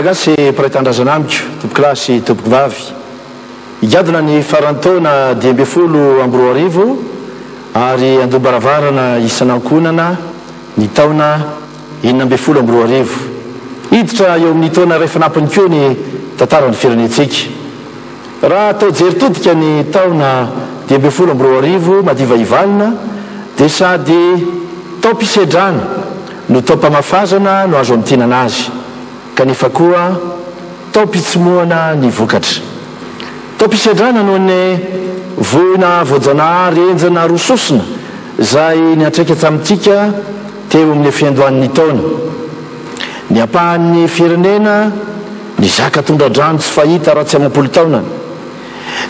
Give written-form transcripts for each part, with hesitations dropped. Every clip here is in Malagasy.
Malagasy mpiraitandrazana amiko tompoky lahy sy tompoky vavy igadona ny farantaona 20 ary andobaravarana isanankonana ny taona 20 hiditra eo amin'ny taona ray fanampiny koa ny tantaran'ny firenentsika raha atao jeritodika ny taona 20 madiva ivalina dia sady taompisedrana no taompamafazana no azo amintinana azy kanefa koa taompitsomoana ny vokatra taompisedrana noho ny voina voajanahary enjana rososina zay ny atraika tamintsika teo amin'ny fiandohan'ny taona ny ampahan'ny firenena ny zaka tondradrano tsy fahita raha tsy amam-polo taonany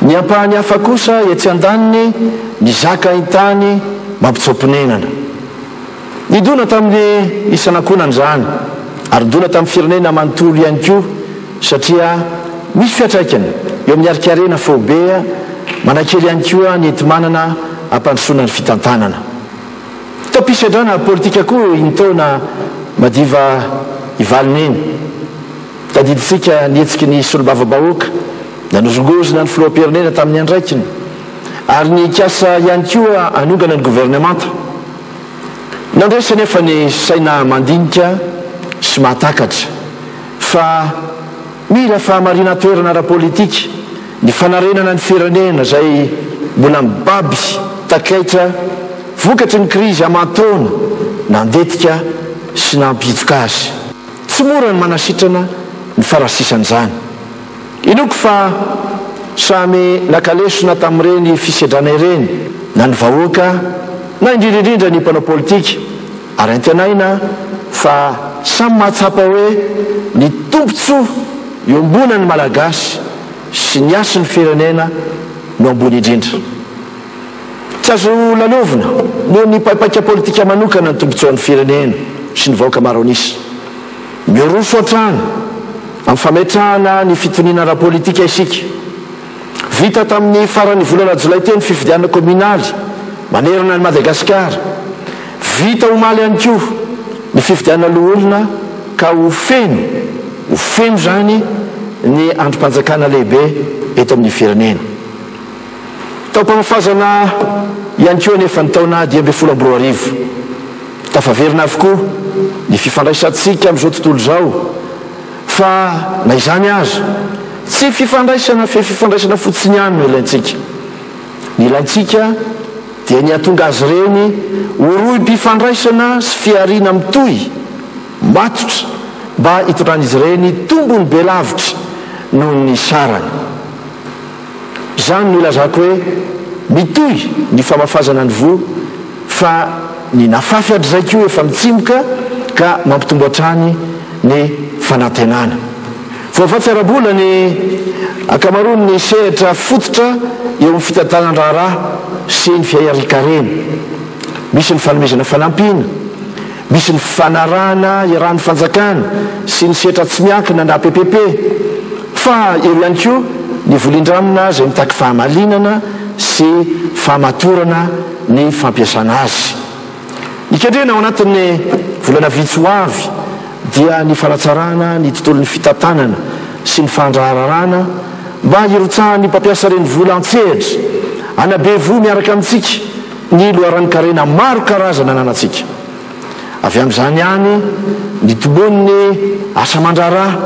ny ampahan'ny hafa kosa etsy an-daniny ny zaka intany mampitsomponenana nidona tamin'ny isanankonany zany ary dona tamin'ny firenena manontolo ihany koa satria misy fiatraikany eo amin'ny arikarena fobea manakely ihany koa ny entimanana ampandrosoana ny fitantanana taompisedrana politika koa iny taona madiva ivalina eny tadiditsika nietsiky ny solobava-bahoaka nanozongozona ny filoam-pirenena tamin'ny andraikiny ary ny kasa ihany koa anongana ny gouvernemanta nandresa nefa ny saina mandinika sy mahatakatra fa mila fahamarina toerana ara-politika ny fanarenana ny firenena zay mbola mibaby takaitra vokatry ny krizy aman-taona nandetika sy nampitsoka azy tsy mora ny manasitrana ny farasisan'izany inoko fa samy nakalesona tamin'ireny fisedrana ireny na ny vahoaka na indrindraindrindra ny mpanao politika ary antanaina fa samy mahatsapa hoe ny tompontsoa eo ambonany malagasy sy ny asy ny firenena no ambony indrindra tsy azo lalovina noho ny paipaka politika manokana ny tompontsoan'ny firenena sy ny vahoaka maro anisy miroso hatrany amin'ny fametrahana ny fitoniana ara-politika isika vita tamin'ny faran'ny volana jolay teo ny fifidianana kominaly manerana ny madagasikara vita omaly ihany koa ny fifidianana loholona ka ho feno zany ny androm-panjakana lehibe eto amin'ny firenena taom-pamafazana ihany koa nefa ny taona 20 tafaverina avokoa ny fifandraisantsika amin'izao tontolo zao fa na izany azo tsy fifandraisana fe fifandraisana fotsiny ihany no ilaintsika ny ilaintsika dia ny atonga azy reny horoy mpifandraisana sy fiariana mitoy matotra mba hitondran'izy reny tombony be lavitra noho ny sarany zany no ilazako hoe mitoy ny famafazana ny vo fa ny nafafy adry zay koa efa mitsimoka ka mampitombo hatrany ny fanantenana voafatsy arabola ny akamarony ny sehatra fototra eo amin'ny fitantanan-draharaha sy ny fiarikarena misy ny fanomezana fanampina misy ny fanarahana irahan'ny fanjakana sy ny sehatra tsy miankina na PPP fa eo ihany koa ny volindramina zay mitaky fahamalinana sy fahamatorana ny fampiasana azy nikendrena ao anatin'ny volana vitsy ho avy dia ny fanatsarana ny tontolon'ny fitantanana sy ny fandrahararana mba hirotsahany mpampiasa reny vola antsehatra anabe vo miaraka amintsika ny loharan-karena maro karazana ananatsika avy amin'izany ihany ny tombon'ny asa mandraraha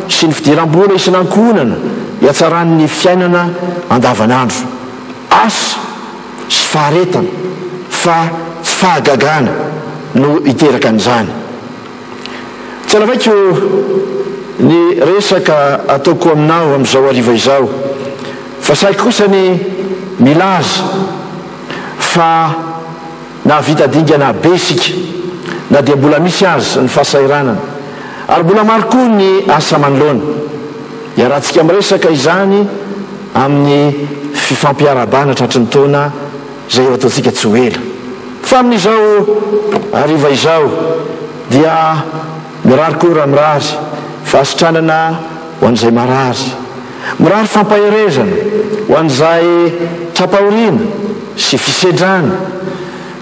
sy ny fidiram-bola isanankonana hiatsaran'ny fiainana andavanandro, asa sy faharetana fa tsy fahagagana no hiteraka an'izany. Tsy alavaiko ny resaka ataoko aminao amin'izao hariva izao, fa saiko kosa ny milaza fa na vitadingana besika na dia mbola misy azy ny fahasairanana, ary mbola maro koa ny asa manoloana. Iarahantsika miresaka izany amin'ny fifampiarabana tratry ny taona izay eo ataontsika tsy ho ela. Fa amin'izao hariva izao dia mirary koa raha mirary fahasitranana ho an'izay marary, mirary fampaherezana ho an'izay trapahoriana sy fisedrana,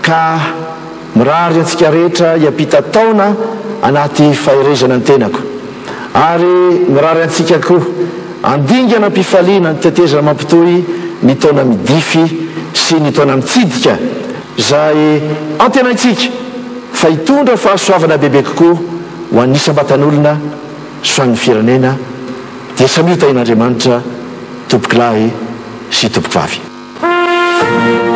ka mirary antsika rehetra hiampita taona anaty faherezana ny tenako, ary mirary antsika koa andingana mpifaliana ny tetezana mampitohy ny taona midify sy ny taona mitsidika izay antenaitsika fa hitondra fahasoavana bebe kokoa ho an'isam-batan'olona sy ho an'ny firenena. Dia samy io tain'Andriamanitra, tompoky lahy sy tompoky vavy.